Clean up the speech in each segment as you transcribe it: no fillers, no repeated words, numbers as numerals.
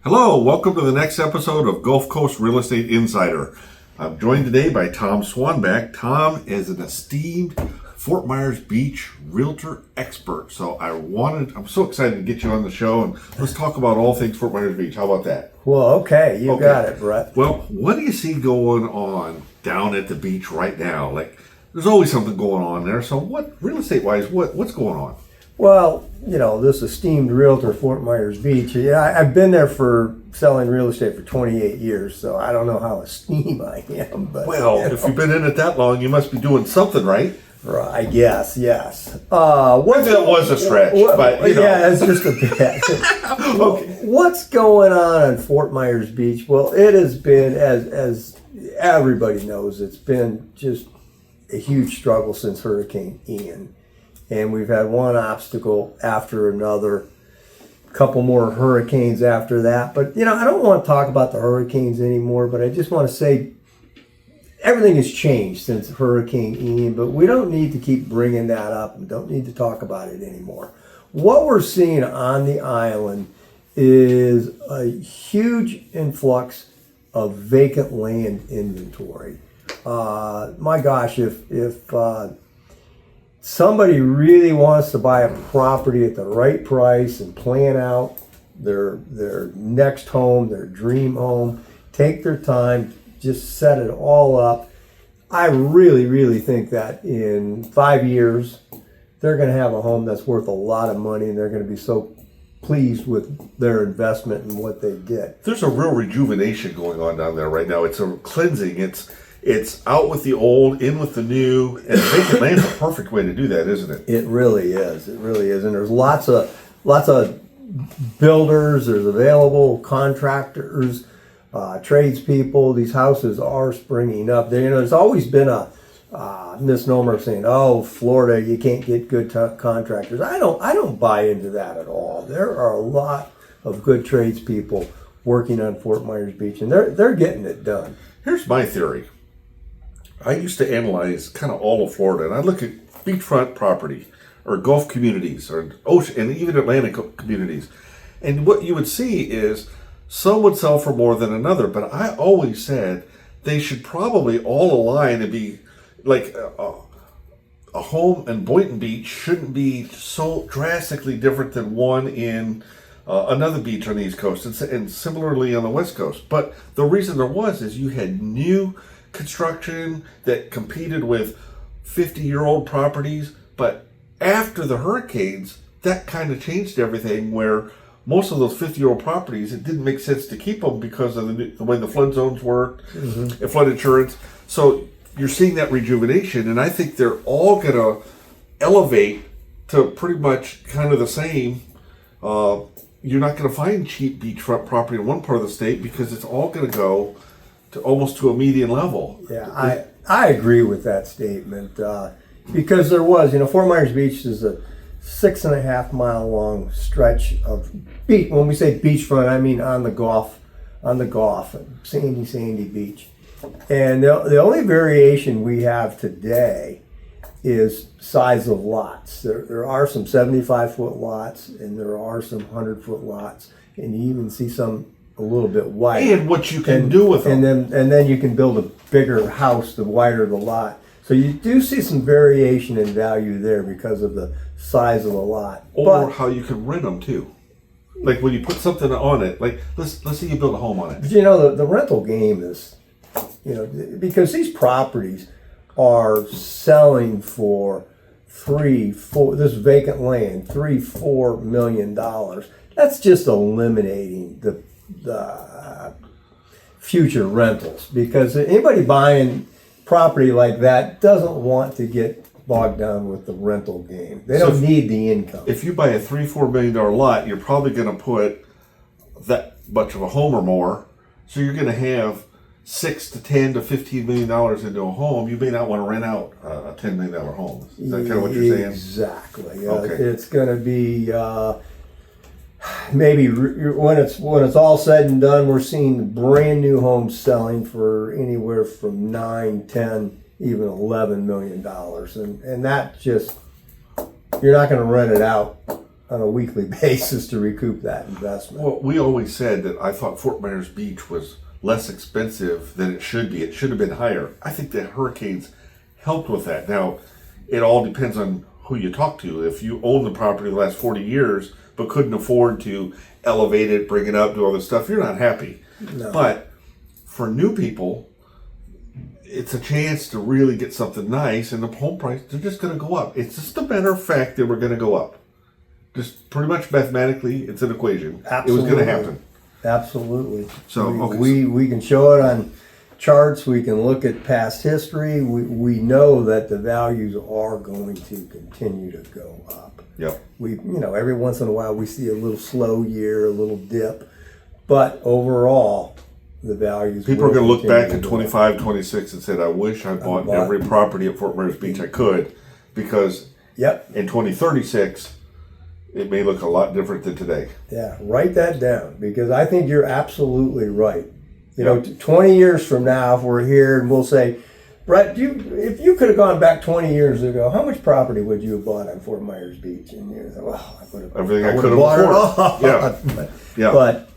Hello, welcome to the next episode of Gulf Coast Real Estate Insider. I'm joined today by Tom Swanback. Tom is an esteemed Fort Myers Beach realtor expert. So I'm so excited to get you on the show and let's talk about all things Fort Myers Beach. How about that? Well, okay, you got it, Brett. Well, what do you see going on down at the beach right now? Like, there's always something going on there. So what, real estate wise, what's going on? Well, this esteemed realtor, Fort Myers Beach, I've been there for selling real estate for 28 years, so I don't know how esteemed I am. But If you've been in it that long, you must be doing something right. Right, I guess, yes. That was a stretch, but yeah, it's just a bit. Okay. What's going on Fort Myers Beach? Well, it has been, as everybody knows, it's been just a huge struggle since Hurricane Ian. And we've had one obstacle after another, a couple more hurricanes after that. But, I don't want to talk about the hurricanes anymore, but I just want to say everything has changed since Hurricane Ian, but we don't need to keep bringing that up and don't need to talk about it anymore. What we're seeing on the island is a huge influx of vacant land inventory. My gosh, if somebody really wants to buy a property at the right price and plan out their next home, their dream home, take their time, just set it all up. I really, really think that in 5 years, they're going to have a home that's worth a lot of money and they're going to be so pleased with their investment and what they did. There's a real rejuvenation going on down there right now. It's a cleansing. It's out with the old, in with the new, and vacant land's a perfect way to do that, isn't it? It really is. It really is. And there's lots of builders, there's available contractors, tradespeople. These houses are springing up. There's always been a misnomer of saying, "Oh, Florida, you can't get good contractors." I don't buy into that at all. There are a lot of good tradespeople working on Fort Myers Beach, and they're getting it done. Here's my theory. I used to analyze kind of all of Florida, and I look at beachfront property, or Gulf communities, or ocean, and even Atlantic communities. And what you would see is some would sell for more than another, but I always said they should probably all align and be like a home in Boynton Beach shouldn't be so drastically different than one in another beach on the East Coast, and similarly on the West Coast. But the reason there was is you had new construction that competed with 50-year-old properties. But after the hurricanes, that kind of changed everything, where most of those 50-year-old properties, it didn't make sense to keep them because of the way the flood zones worked, and flood insurance. So you're seeing that rejuvenation, and I think they're all going to elevate to pretty much kind of the same. You're not going to find cheap beachfront property in one part of the state because it's all going to go to almost to a median level. Yeah, I agree with that statement because there was, Fort Myers Beach is a 6.5 mile long stretch of beach. When we say beachfront, I mean on the Gulf, sandy beach. And the only variation we have today is size of lots. There are some 75-foot lots and there are some 100-foot lots, and you even see some a little bit wider. And what you can do with them. And then you can build a bigger house the wider the lot. So you do see some variation in value there because of the size of the lot. Or how you can rent them too. Like when you put something on it, like let's say you build a home on it. But the rental game is, because these properties are selling for this vacant land, $3-4 million. That's just eliminating the future rentals, because anybody buying property like that doesn't want to get bogged down with the rental game. They don't need the income. If you buy a $3-4 million lot, you're probably going to put that much of a home or more. So you're going to have $6 to $10 to $15 million into a home. You may not want to rent out a $10 million home. Is that kind of what you're saying? Exactly. Okay. It's going to be maybe when it's all said and done, we're seeing brand new homes selling for anywhere from 9, 10, even $11 million, and that just, you're not going to rent it out on a weekly basis to recoup that investment. Well, we always said that I thought Fort Myers Beach was less expensive than it should be. It should have been higher. I think the hurricanes helped with that. Now, it all depends on who you talk to. If you own the property the last 40 years but couldn't afford to elevate it, bring it up, do all this stuff, you're not happy. No. But for new people, it's a chance to really get something nice, and the home price, they're just going to go up. It's just a matter of fact that we're going to go up. Just pretty much mathematically, it's an equation. Absolutely. It was going to happen. Absolutely. So, okay, we can show it on charts. We can look at past history. We know that the values are going to continue to go up. Yep. Every once in a while we see a little slow year, a little dip, but overall, the values. People are going to look back at go 25, 26 and said, I wish I bought every property at Fort Myers Beach I could, because Yep. in 2036, it may look a lot different than today. Yeah, write that down, because I think you're absolutely right. 20 years from now, if we're here and we'll say, Brett, if you could have gone back 20 years ago, how much property would you have bought on Fort Myers Beach? And you say, well, I would have Everything I could have bought afforded. it all. Yeah. But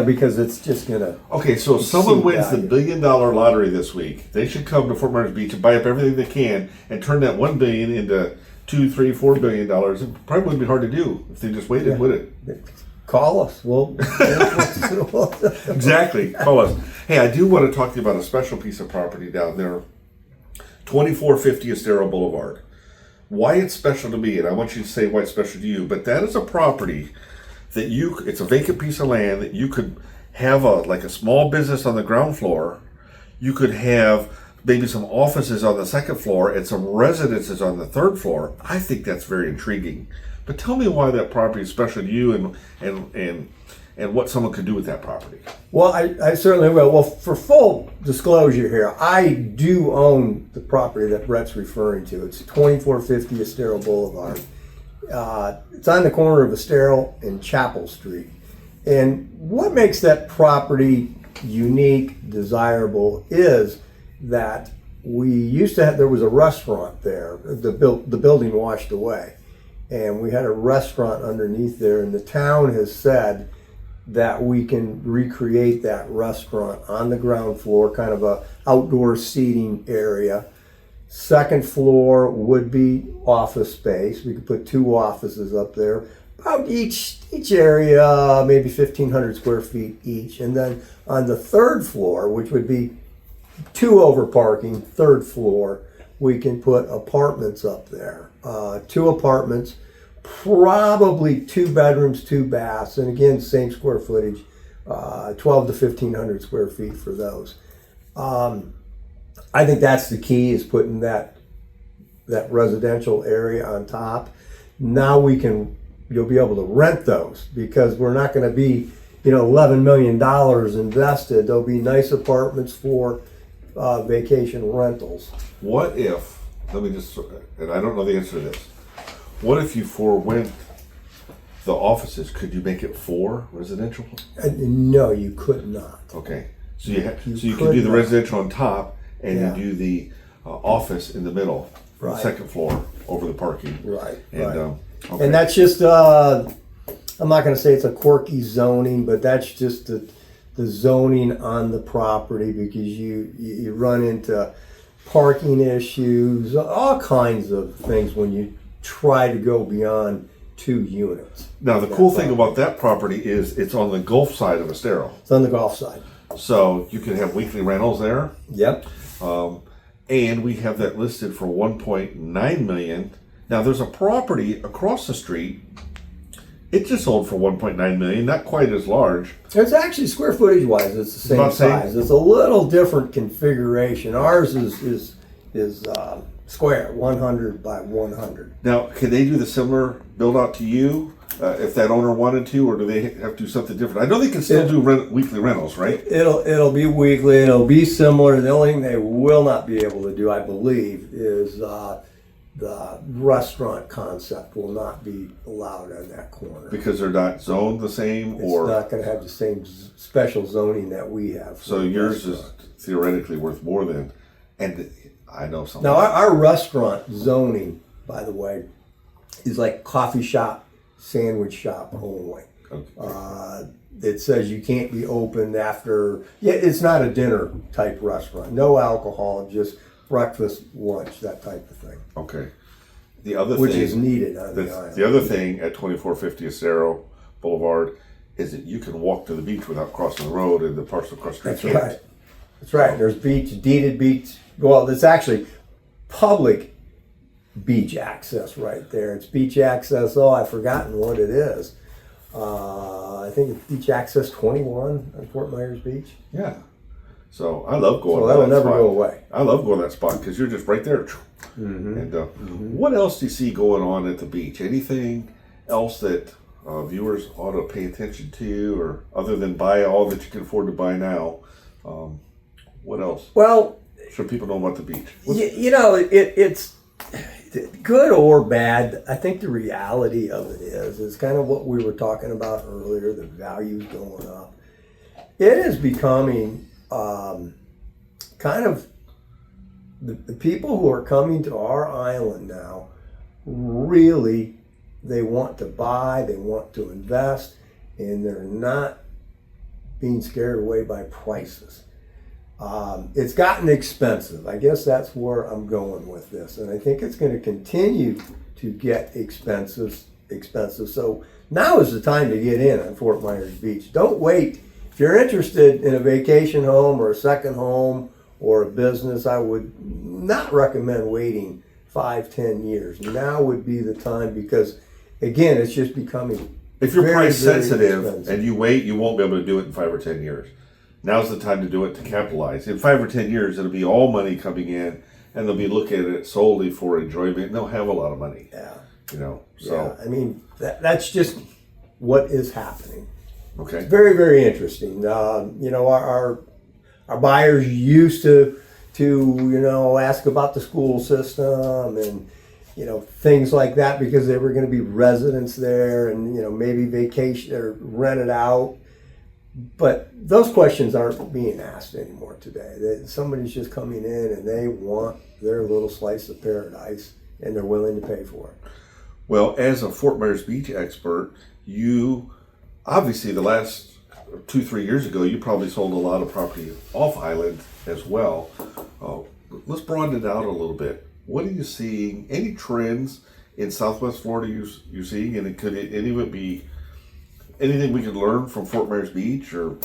because it's just gonna. Okay, so if someone wins the value. $1 billion lottery this week, they should come to Fort Myers Beach and buy up everything they can and turn that $1 billion into $2, $3, $4 billion. It probably wouldn't be hard to do if they just waited, would it? Call us. We'll Exactly. Call us. Hey, I do want to talk to you about a special piece of property down there, 2450 Estero Boulevard. Why it's special to me, and I want you to say why it's special to you, but that is a property that it's a vacant piece of land that you could have like a small business on the ground floor. You could have maybe some offices on the second floor and some residences on the third floor. I think that's very intriguing. But tell me why that property is special to you, and what someone could do with that property. Well, I certainly will. Well, for full disclosure here, I do own the property that Brett's referring to. It's 2450 Estero Boulevard. It's on the corner of Estero and Chapel Street. And what makes that property unique, desirable, is that we used to have, there was a restaurant there. The building washed away. And we had a restaurant underneath there, and the town has said that we can recreate that restaurant on the ground floor, kind of a outdoor seating area. Second floor would be office space. We could put 2 offices up there, about each area, maybe 1,500 square feet each. And then on the third floor, which would be 2 over parking, third floor, we can put apartments up there. 2 apartments, probably 2 bedrooms, 2 baths, and again, same square footage, 12 to 1,500 square feet for those. I think that's the key, is putting that residential area on top. Now you'll be able to rent those, because we're not going to be, $11 million invested. There'll be nice apartments for vacation rentals. What if, let me just, and I don't know the answer to this, what if you forwent the offices? Could you make it 4 residential? No, you could not. Okay, so you You could do the not. residential on top, and Yeah. you do the office in the middle, on the Right. second floor over the parking. Right, And, right. okay. And that's just, I'm not going to say it's a quirky zoning, but that's just the zoning on the property, because you run into parking issues, all kinds of things when you try to go beyond 2 units. Now, the cool thing about that property is it's on the Gulf side of Estero. It's on the golf side. So you can have weekly rentals there. Yep. And we have that listed for 1.9 million. Now, there's a property across the street. It just sold for 1.9 million, not quite as large. It's actually, square footage wise, it's the same About the same? size. It's a little different configuration. Ours is square, 100 by 100. Now, can they do the similar build out to you if that owner wanted to, or do they have to do something different? I know they can still do weekly rentals, right? It'll be weekly. It'll be similar. The only thing they will not be able to do, I believe, is the restaurant concept will not be allowed on that corner. Because they're not zoned the same, It's or not going to have the same special zoning that we have. for so the yours is restaurant. theoretically worth more than. And I know something. Now our restaurant zoning, by the way, is like coffee shop sandwich shop only. Okay. It says you can't be open after, yeah, it's not a dinner type restaurant. No alcohol, just breakfast, lunch, that type of thing. Okay. The other Which thing is needed on the island. the other thing at 2450 Estero Boulevard is that you can walk to the beach without crossing the road, and the parcel across the street. That's right. That's right. There's deeded beach. Well, it's actually public beach access right there. It's beach access. Oh, I've forgotten what it is. I think it's beach access 21 on Fort Myers Beach. Yeah. So I love going. So to that'll that never spot. go away. I love going to that spot because you're just right there. Mm-hmm. And what else do you see going on at the beach? Anything else that viewers ought to pay attention to, or other than buy all that you can afford to buy now? What else Well, should people know about the beach? it's good or bad. I think the reality of it is kind of what we were talking about earlier, the values going up. It is becoming kind of the people who are coming to our island now, really, they want to buy, they want to invest, and they're not being scared away by prices. It's gotten expensive. I guess that's where I'm going with this. And I think it's going to continue to get expensive. So now is the time to get in on Fort Myers Beach. Don't wait. If you're interested in a vacation home or a second home or a business, I would not recommend waiting 5-10 years. Now would be the time because, again, it's just becoming If you're very, price very sensitive expensive. and you wait, you won't be able to do it in 5 or 10 years. Now's the time to do it to capitalize. In 5 or 10 years, it'll be all money coming in, and they'll be looking at it solely for enjoyment. And they'll have a lot of money. Yeah. So I mean, that's just what is happening. okay. Very, very interesting. Our buyers used to ask about the school system and things like that because they were going to be residents there and maybe vacation or rent it out. But those questions aren't being asked anymore today. Somebody's just coming in and they want their little slice of paradise and they're willing to pay for it. Well, as a Fort Myers Beach expert, you obviously the last 2-3 years ago, you probably sold a lot of property off island as well. Let's broaden it out a little bit. What are you seeing? Any trends in Southwest Florida you're seeing? And could any of it be anything we could learn from Fort Myers Beach, or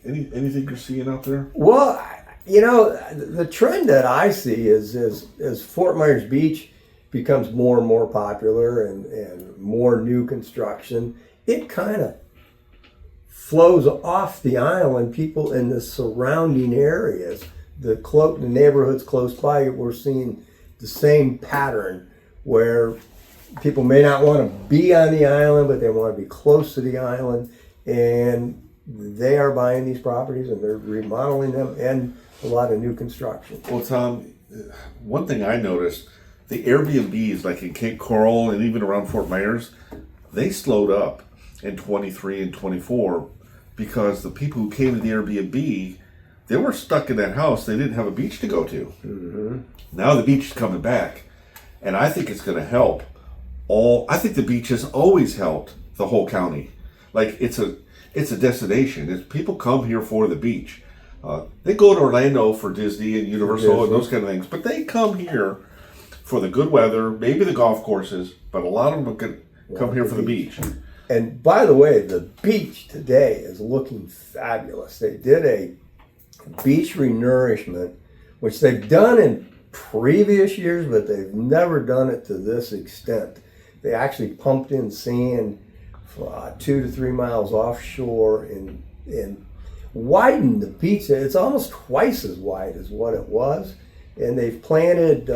anything you're seeing out there? Well, the trend that I see is as Fort Myers Beach becomes more and more popular and more new construction, it kind of flows off the island. People in the surrounding areas, the neighborhoods close by, we're seeing the same pattern where people may not want to be on the island, but they want to be close to the island, and they are buying these properties and they're remodeling them and a lot of new construction. Well, Tom, one thing I noticed, the Airbnbs like in Cape Coral and even around Fort Myers, they slowed up in 23 and 24 because the people who came to the Airbnb, they were stuck in that house. They didn't have a beach to go to. Mm-hmm. Now the beach is coming back, and I think it's going to help. I think the beach has always helped the whole county. Like it's a destination. People come here for the beach. They go to Orlando for Disney and Universal and those kind of things, but they come here for the good weather, maybe the golf courses, but a lot of them come here for the beach. And by the way, the beach today is looking fabulous. They did a beach renourishment, which they've done in previous years, but they've never done it to this extent. They actually pumped in sand 2 to 3 miles offshore and widened the beach. It's almost twice as wide as what it was. And they've planted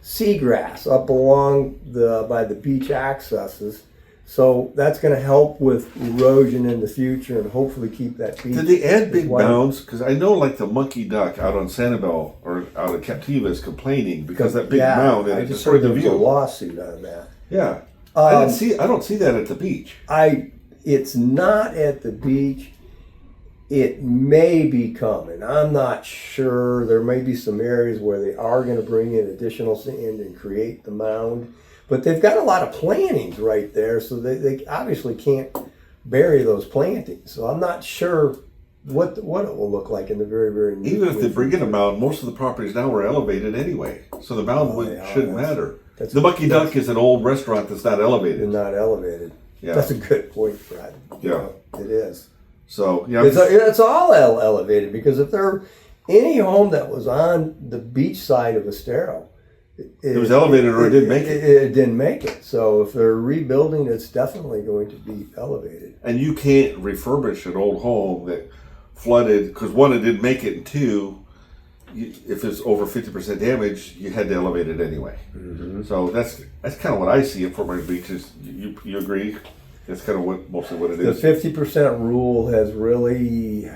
seagrass up along by the beach accesses. So that's going to help with erosion in the future and hopefully keep that beach. Did they add big wide. mounds? Because I know like the monkey duck out on Sanibel or out of Captiva is complaining because that big mound and I it just heard destroyed the there was a view. lawsuit on that. Yeah. I don't see that at the beach. It's not at the beach. It may be coming. I'm not sure. There may be some areas where they are going to bring in additional sand and create the mound. But they've got a lot of plantings right there, so they obviously can't bury those plantings. So I'm not sure what it will look like in the very, very near Even if they bring in a future. mound, most of the properties now are elevated anyway, so the mound shouldn't matter. that's- The Mucky Duck is an old restaurant that's not They're elevated. not elevated. Yeah. That's a good point, Fred. Yeah. It is. So yeah, It's all elevated, because if there any home that was on the beach side of Estero, it was elevated or it didn't make it. It didn't make it. So if they're rebuilding, it's definitely going to be elevated. And you can't refurbish an old home that flooded because one, it didn't make it, and two, if it's over 50% damage, you had to elevate it anyway. Mm-hmm. So that's kind of what I see at Fort Myers Beach. Is you agree? That's kind of mostly what it The is. 50% rule has really,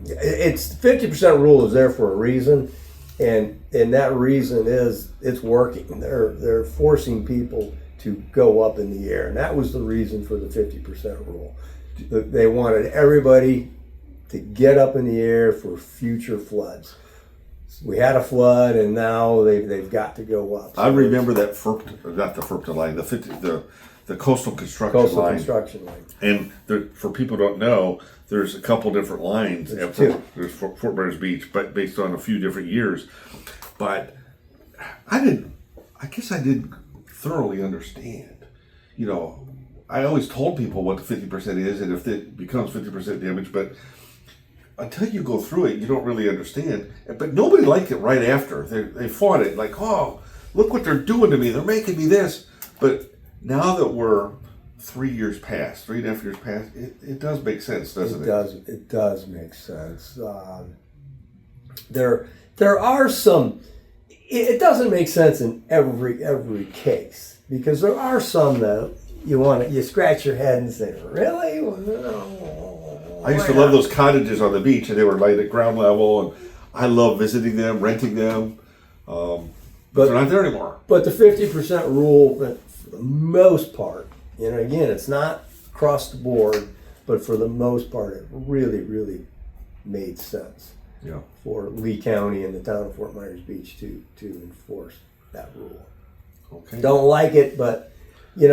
it's 50% rule is there for a reason, and that reason is it's working. They're forcing people to go up in the air, and that was the reason for the 50% rule. They wanted everybody to get up in the air for future floods. We had a flood, and now they've got to go up. I remember that not the FERPTA line, the coastal construction line. Construction line. And for people who don't know, there's a couple different lines. There's two. There's Fort Myers Beach, but based on a few different years. But I guess I didn't thoroughly understand. You know, I always told people what the 50% is, and if it becomes 50% damage, but until you go through it, you don't really understand. But nobody liked it right after. They fought it like, oh, look what they're doing to me. They're making me this. But now that we're 3.5 years past, it does make sense, doesn't it? It does make sense. There are some. It doesn't make sense in every case, because there are some that you scratch your head and say, really? I used to love those cottages on the beach, and they were like at ground level, and I love visiting them, renting them. But they're not there anymore. But the 50% rule, for the most part, again, it's not across the board, but for the most part, it really, really made sense. Yeah. For Lee County and the town of Fort Myers Beach to enforce that rule. Okay. Don't like it, but we've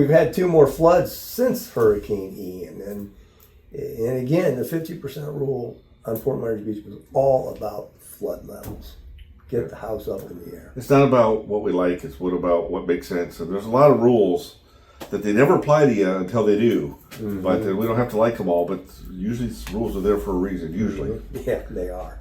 had 2 more floods since Hurricane Ian, and again, the 50% rule on Fort Myers Beach was all about flood levels. Get the house up in the air. It's not about what we like, it's about what makes sense. And there's a lot of rules that they never apply to you until they do. Mm-hmm. But we don't have to like them all, but usually rules are there for a reason, usually. Mm-hmm. Yeah, they are.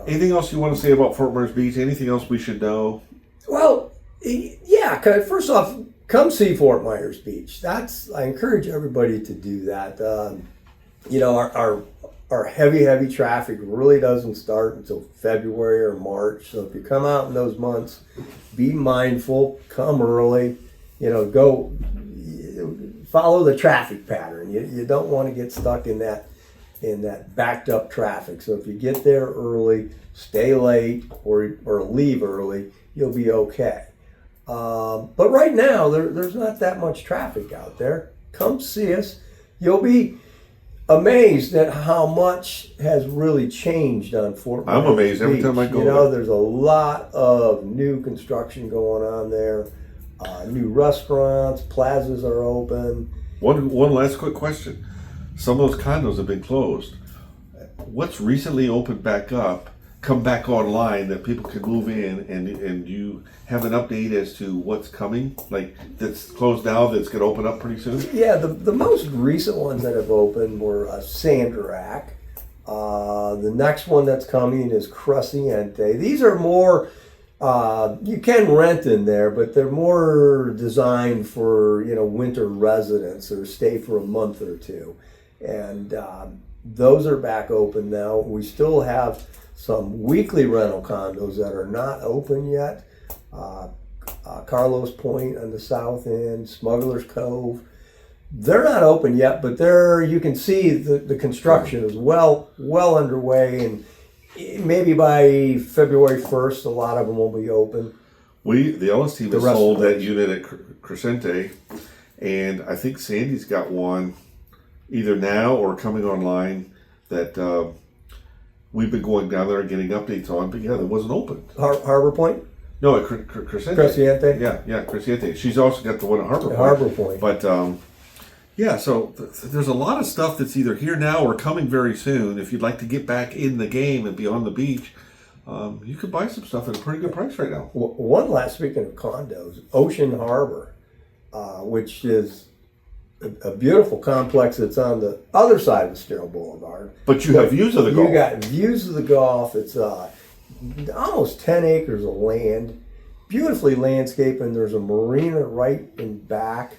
Anything else you want to say about Fort Myers Beach? Anything else we should know? Well, yeah, first off, come see Fort Myers Beach. I encourage everybody to do that. Our heavy traffic really doesn't start until February or March. So if you come out in those months, be mindful, come early, go follow the traffic pattern. You don't want to get stuck in that backed up traffic. So if you get there early, stay late, or leave early, you'll be okay. But right now, there's not that much traffic out there. Come see us. You'll be amazed at how much has really changed on Fort Myers I'm amazed every Beach. time I go there. There's a lot of new construction going on there. New restaurants, plazas are open. One last quick question. Some of those condos have been closed. What's recently opened back up, come back online that people can move in, and you have an update as to what's coming? Like, that's closed now, that's going to open up pretty soon? Yeah, the most recent ones that have opened were Sanderac. The next one that's coming is Cruciente. These are more, you can rent in there, but they're more designed for, winter residents or stay for a month or two. And those are back open now. We still have some weekly rental condos that are not open yet. Carlos Point on the south end, Smuggler's Cove. They're not open yet, but you can see the construction is well underway, and maybe by February 1st, a lot of them will be open. The LS team has sold that unit at Crescente, and I think Sandy's got one either now or coming online that we've been going down there and getting updates on, but yeah, that wasn't open. Harbor Point? No, Crescente. Crescente? Yeah, Crescente. She's also got the one at Harbor Point. Harbor Point. But yeah, so there's a lot of stuff that's either here now or coming very soon. If you'd like to get back in the game and be on the beach, you could buy some stuff at a pretty good price right now. One last, speaking of condos, Ocean Harbor, which is a beautiful complex that's on the other side of Estero Boulevard. But you have views of the Gulf. You got views of the Gulf. It's almost 10 acres of land, beautifully landscaped, and there's a marina right in back.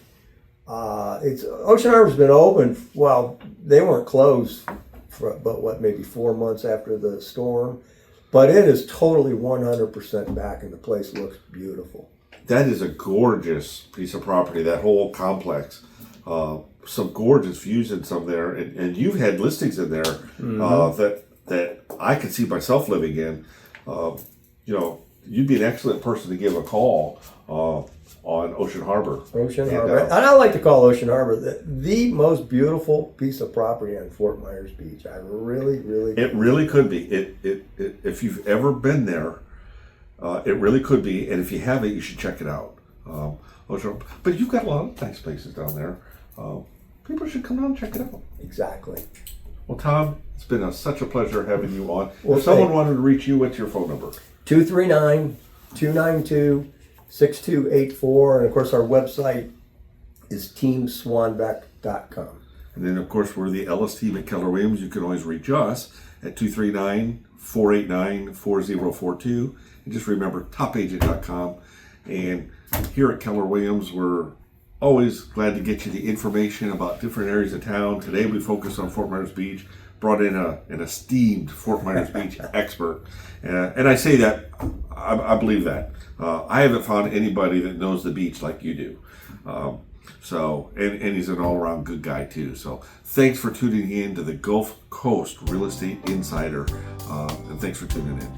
Ocean Harbor's been open. Well, they weren't closed for but maybe 4 months after the storm, but it is totally 100% back, and the place looks beautiful. That is a gorgeous piece of property. That whole complex, some gorgeous views in some there, and you've had listings in there that I could see myself living in. You'd be an excellent person to give a call on Ocean Harbor. Harbor. And I like to call Ocean Harbor the most beautiful piece of property on Fort Myers Beach. I really, really. It really could be. It if you've ever been there, it really could be. And if you haven't, you should check it out. But you've got a lot of nice places down there. People should come down and check it out. Exactly. Well, Tom, it's been such a pleasure having you on. Well, if someone wanted to reach you, what's your phone number? 239-292-6284. And of course, our website is teamswanbeck.com. And then, of course, we're the Ellis team at Keller Williams. You can always reach us at 239-489-4042. And just remember, topagent.com. And here at Keller Williams, we're always glad to get you the information about different areas of town. Today, we focus on Fort Myers Beach. Brought in an esteemed Fort Myers Beach expert. And I say that, I believe that. I haven't found anybody that knows the beach like you do. And he's an all-around good guy, too. So thanks for tuning in to the Gulf Coast Real Estate Insider. And thanks for tuning in.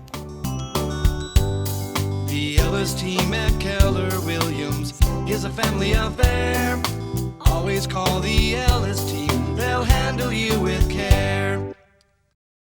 The Ellis team at Keller Williams is a family affair. Always call the Ellis team. They'll handle you with care.